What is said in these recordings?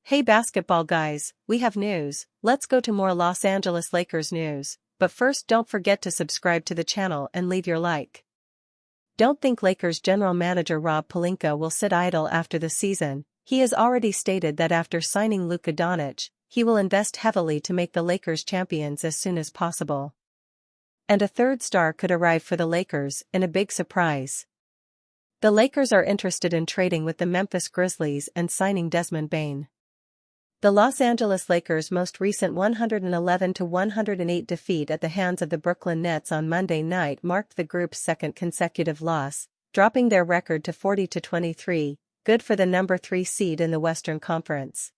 Hey basketball guys, we have news. Let's go to more Los Angeles Lakers news, but first don't forget to subscribe to the channel and leave your like. Don't think Lakers general manager Rob Pelinka will sit idle after the season. He has already stated that after signing Luka Doncic, he will invest heavily to make the Lakers champions as soon as possible. And a third star could arrive for the Lakers in a big surprise. The Lakers are interested in trading with the Memphis Grizzlies and signing Desmond Bane. The Los Angeles Lakers' most recent 111-108 defeat at the hands of the Brooklyn Nets on Monday night marked the group's second consecutive loss, dropping their record to 40-23, good for the number 3 seed in the Western Conference.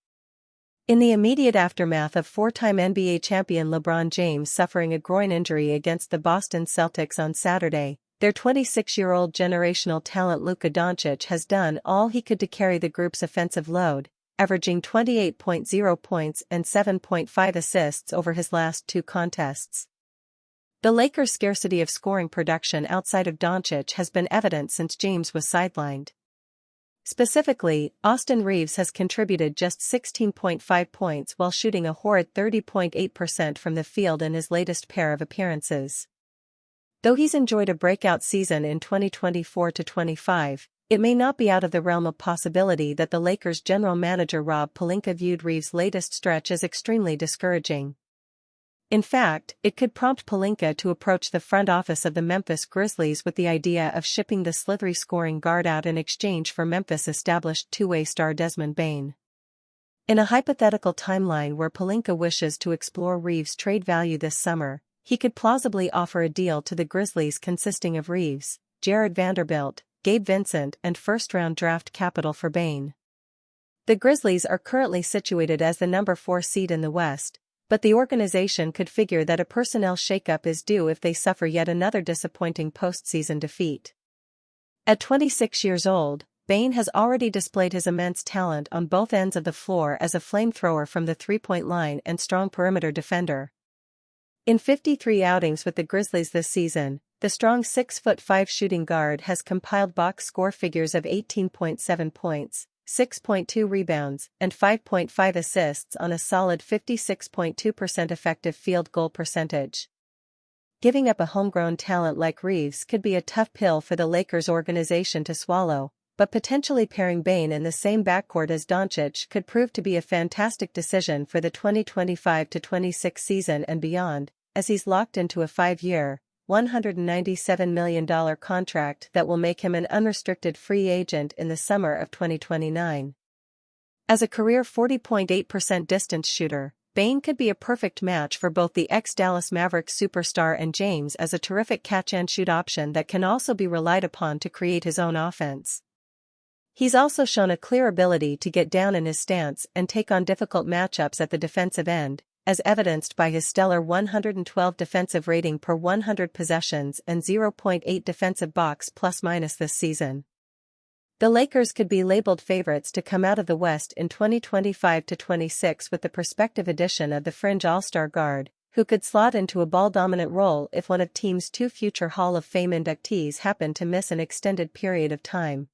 In the immediate aftermath of four-time NBA champion LeBron James suffering a groin injury against the Boston Celtics on Saturday, their 26-year-old generational talent Luka Doncic has done all he could to carry the group's offensive load, averaging 28.0 points and 7.5 assists over his last two contests. The Lakers' scarcity of scoring production outside of Doncic has been evident since James was sidelined. Specifically, Austin Reeves has contributed just 16.5 points while shooting a horrid 30.8% from the field in his latest pair of appearances. Though he's enjoyed a breakout season in 2024-25, it may not be out of the realm of possibility that the Lakers' general manager Rob Pelinka viewed Reeves' latest stretch as extremely discouraging. In fact, it could prompt Pelinka to approach the front office of the Memphis Grizzlies with the idea of shipping the slithery scoring guard out in exchange for Memphis' established two-way star Desmond Bane. In a hypothetical timeline where Pelinka wishes to explore Reeves' trade value this summer, he could plausibly offer a deal to the Grizzlies consisting of Reeves, Jared Vanderbilt, Gabe Vincent and first-round draft capital for Bane. The Grizzlies are currently situated as the number 4 seed in the West, but the organization could figure that a personnel shakeup is due if they suffer yet another disappointing postseason defeat. At 26 years old, Bane has already displayed his immense talent on both ends of the floor as a flamethrower from the three-point line and strong perimeter defender. In 53 outings with the Grizzlies this season, the strong 6'5" shooting guard has compiled box score figures of 18.7 points, 6.2 rebounds, and 5.5 assists on a solid 56.2% effective field goal percentage. Giving up a homegrown talent like Reeves could be a tough pill for the Lakers organization to swallow, but potentially pairing Bane in the same backcourt as Doncic could prove to be a fantastic decision for the 2025-26 season and beyond, as he's locked into a 5-year, $197 million contract that will make him an unrestricted free agent in the summer of 2029. As a career 40.8% distance shooter, Bane could be a perfect match for both the ex-Dallas Mavericks superstar and James as a terrific catch-and-shoot option that can also be relied upon to create his own offense. He's also shown a clear ability to get down in his stance and take on difficult matchups at the defensive end, as evidenced by his stellar 112 defensive rating per 100 possessions and 0.8 defensive box plus-minus this season. The Lakers could be labeled favorites to come out of the West in 2025-26 with the prospective addition of the fringe all-star guard, who could slot into a ball-dominant role if one of team's 2 future Hall of Fame inductees happen to miss an extended period of time.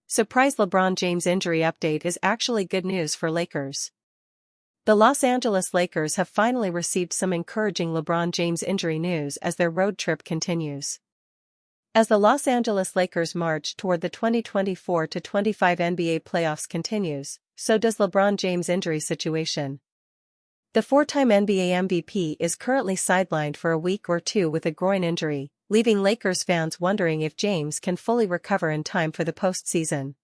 Surprise LeBron James injury update is actually good news for Lakers. The Los Angeles Lakers have finally received some encouraging LeBron James injury news as their road trip continues. As the Los Angeles Lakers march toward the 2024-25 NBA playoffs continues, so does LeBron James' injury situation. The 4-time NBA MVP is currently sidelined for a week or two with a groin injury, leaving Lakers fans wondering if James can fully recover in time for the postseason.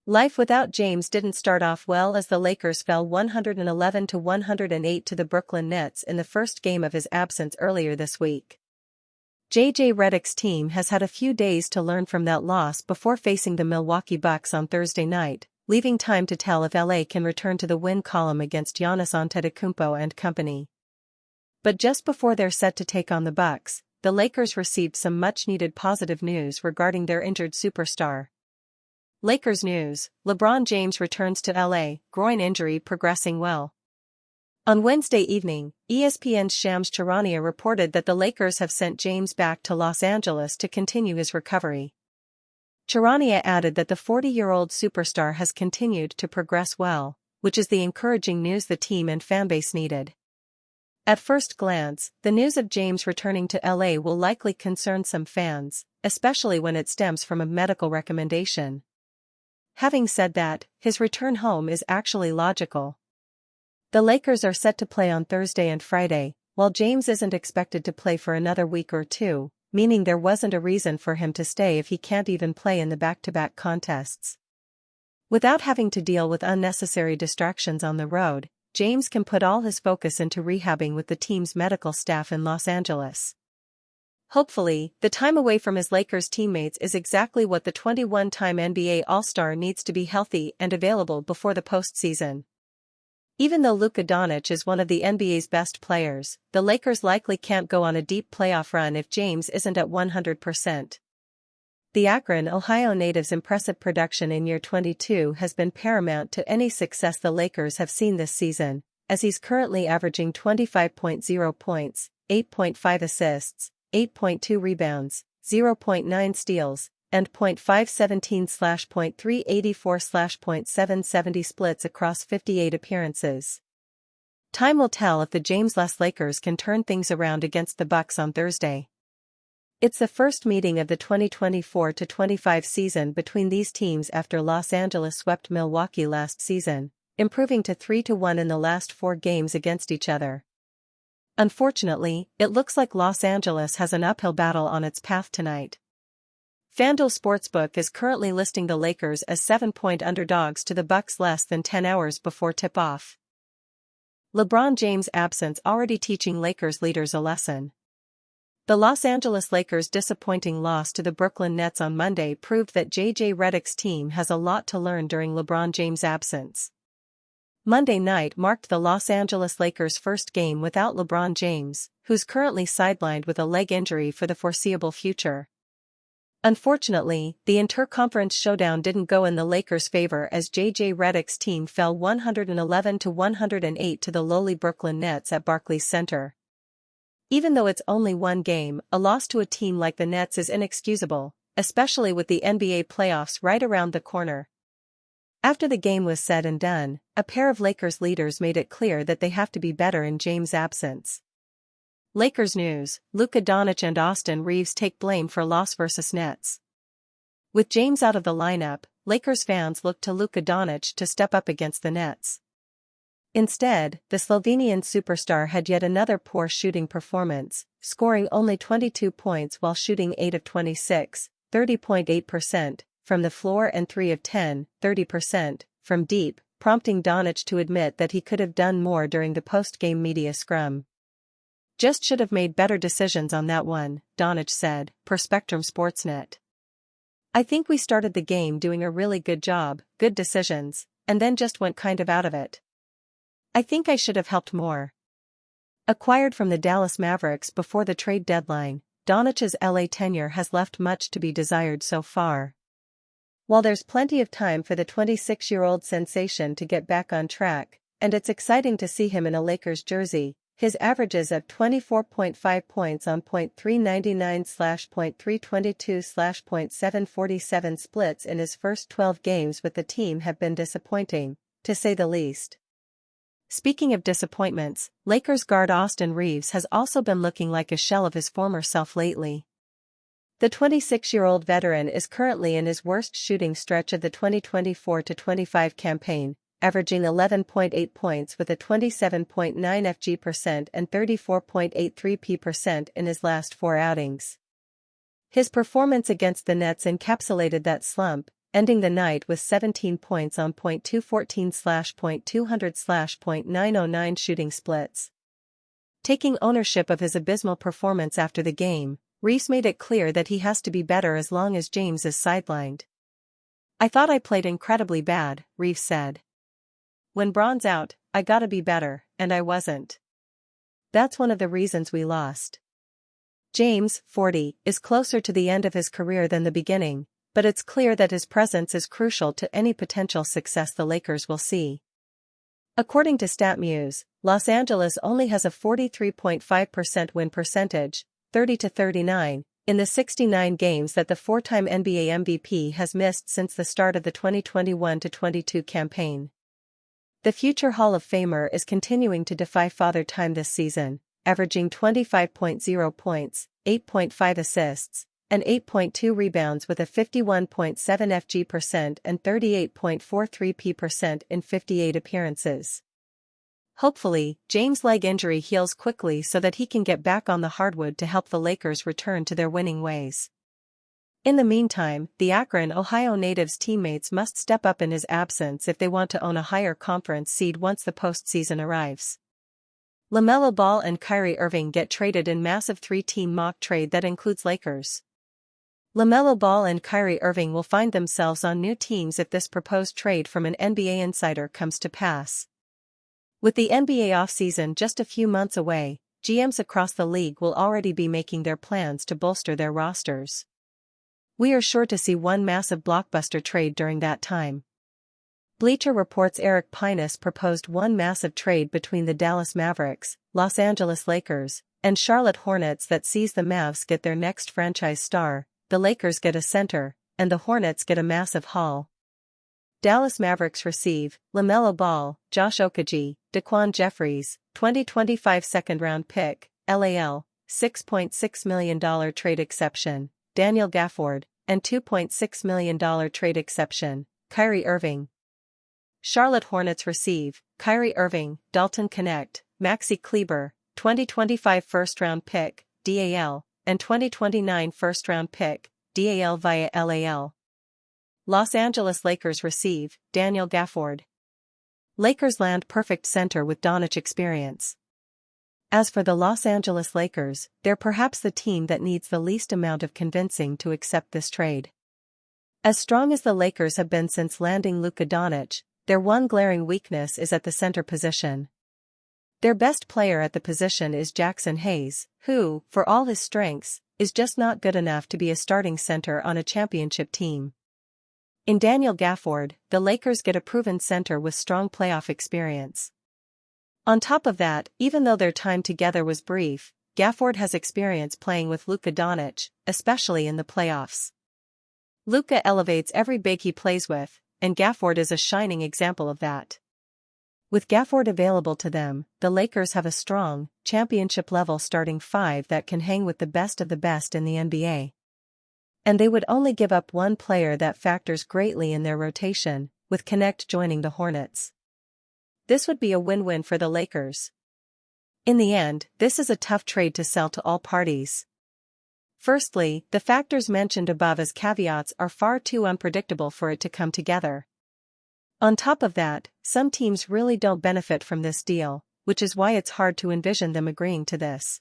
Life without James didn't start off well as the Lakers fell 111-108 to the Brooklyn Nets in the first game of his absence earlier this week. JJ Redick's team has had a few days to learn from that loss before facing the Milwaukee Bucks on Thursday night, leaving time to tell if LA can return to the win column against Giannis Antetokounmpo and company. But just before they're set to take on the Bucks, the Lakers received some much-needed positive news regarding their injured superstar. Lakers news: LeBron James returns to LA, groin injury progressing well. On Wednesday evening, ESPN's Shams Charania reported that the Lakers have sent James back to Los Angeles to continue his recovery. Charania added that the 40-year-old superstar has continued to progress well, which is the encouraging news the team and fanbase needed. At first glance, the news of James returning to LA will likely concern some fans, especially when it stems from a medical recommendation. Having said that, his return home is actually logical. The Lakers are set to play on Thursday and Friday, while James isn't expected to play for another week or two, meaning there wasn't a reason for him to stay if he can't even play in the back-to-back contests. Without having to deal with unnecessary distractions on the road, James can put all his focus into rehabbing with the team's medical staff in Los Angeles. Hopefully, the time away from his Lakers teammates is exactly what the 21-time NBA All-Star needs to be healthy and available before the postseason. Even though Luka Doncic is one of the NBA's best players, the Lakers likely can't go on a deep playoff run if James isn't at 100%. The Akron, Ohio native's impressive production in year 22 has been paramount to any success the Lakers have seen this season, as he's currently averaging 25.0 points, 8.5 assists, 8.2 rebounds, 0.9 steals, and .517/.384/.770 splits across 58 appearances. Time will tell if the James-less Lakers can turn things around against the Bucks on Thursday. It's the first meeting of the 2024-25 season between these teams after Los Angeles swept Milwaukee last season, improving to 3-1 in the last 4 games against each other. Unfortunately, it looks like Los Angeles has an uphill battle on its path tonight. FanDuel Sportsbook is currently listing the Lakers as 7-point underdogs to the Bucks less than 10 hours before tip-off. LeBron James' absence already teaching Lakers leaders a lesson. The Los Angeles Lakers' disappointing loss to the Brooklyn Nets on Monday proved that J.J. Redick's team has a lot to learn during LeBron James' absence. Monday night marked the Los Angeles Lakers' first game without LeBron James, who's currently sidelined with a leg injury for the foreseeable future. Unfortunately, the inter-conference showdown didn't go in the Lakers' favor as J.J. Redick's team fell 111-108 to the lowly Brooklyn Nets at Barclays Center. Even though it's only one game, a loss to a team like the Nets is inexcusable, especially with the NBA playoffs right around the corner. After the game was said and done, a pair of Lakers leaders made it clear that they have to be better in James' absence. Lakers news: Luka Doncic and Austin Reeves take blame for loss versus Nets. With James out of the lineup, Lakers fans look to Luka Doncic to step up against the Nets. Instead, the Slovenian superstar had yet another poor shooting performance, scoring only 22 points while shooting 8 of 26, 30.8%, from the floor and 3 of 10, 30%, from deep, prompting Doncic to admit that he could have done more during the post-game media scrum. "Just should have made better decisions on that one," Doncic said, per Spectrum Sportsnet. "I think we started the game doing a really good job, good decisions, and then just went kind of out of it. I think I should have helped more." Acquired from the Dallas Mavericks before the trade deadline, Doncic's LA tenure has left much to be desired so far. While there's plenty of time for the 26-year-old sensation to get back on track, and it's exciting to see him in a Lakers jersey, his averages of 24.5 points on .399/.322/.747 splits in his first 12 games with the team have been disappointing, to say the least. Speaking of disappointments, Lakers guard Austin Reeves has also been looking like a shell of his former self lately. The 26-year-old veteran is currently in his worst shooting stretch of the 2024-25 campaign, averaging 11.8 points with a 27.9 FG% and 34.83% in his last 4 outings. His performance against the Nets encapsulated that slump, ending the night with 17 points on .214/.200/.909 shooting splits. Taking ownership of his abysmal performance after the game, Reeves made it clear that he has to be better as long as James is sidelined. "I thought I played incredibly bad," Reeves said. "When Bron's out, I gotta be better, and I wasn't. That's one of the reasons we lost." James, 40, is closer to the end of his career than the beginning, but it's clear that his presence is crucial to any potential success the Lakers will see. According to StatMuse, Los Angeles only has a 43.5% win percentage, 30-39, in the 69 games that the four-time NBA MVP has missed since the start of the 2021-22 campaign. The future Hall of Famer is continuing to defy Father Time this season, averaging 25.0 points, 8.5 assists, and 8.2 rebounds with a 51.7 FG% and 38.43 P% in 58 appearances. Hopefully, James' leg injury heals quickly so that he can get back on the hardwood to help the Lakers return to their winning ways. In the meantime, the Akron, Ohio native's teammates must step up in his absence if they want to own a higher conference seed once the postseason arrives. LaMelo Ball and Kyrie Irving get traded in massive three-team mock trade that includes Lakers. LaMelo Ball and Kyrie Irving will find themselves on new teams if this proposed trade from an NBA insider comes to pass. With the NBA offseason just a few months away, GMs across the league will already be making their plans to bolster their rosters. We are sure to see one massive blockbuster trade during that time. Bleacher Report's Eric Pinus proposed one massive trade between the Dallas Mavericks, Los Angeles Lakers, and Charlotte Hornets that sees the Mavs get their next franchise star, the Lakers get a center, and the Hornets get a massive haul. Dallas Mavericks receive LaMelo Ball, Josh Okogie, Daquan Jeffries, 2025 second-round pick, LAL, $6.6 million trade exception, Daniel Gafford, and $2.6 million trade exception, Kyrie Irving. Charlotte Hornets receive Kyrie Irving, Dalton Knecht, Maxi Kleber, 2025 first-round pick, DAL, and 2029 first-round pick, DAL via LAL. Los Angeles Lakers receive Daniel Gafford. Lakers land perfect center with Doncic experience. As for the Los Angeles Lakers, they're perhaps the team that needs the least amount of convincing to accept this trade. As strong as the Lakers have been since landing Luka Doncic, their one glaring weakness is at the center position. Their best player at the position is Jackson Hayes, who, for all his strengths, is just not good enough to be a starting center on a championship team. In Daniel Gafford, the Lakers get a proven center with strong playoff experience. On top of that, even though their time together was brief, Gafford has experience playing with Luka Doncic, especially in the playoffs. Luka elevates every big he plays with, and Gafford is a shining example of that. With Gafford available to them, the Lakers have a strong, championship-level starting five that can hang with the best of the best in the NBA. And they would only give up one player that factors greatly in their rotation, with Knecht joining the Hornets. This would be a win-win for the Lakers. In the end, this is a tough trade to sell to all parties. Firstly, the factors mentioned above as caveats are far too unpredictable for it to come together. On top of that, some teams really don't benefit from this deal, which is why it's hard to envision them agreeing to this.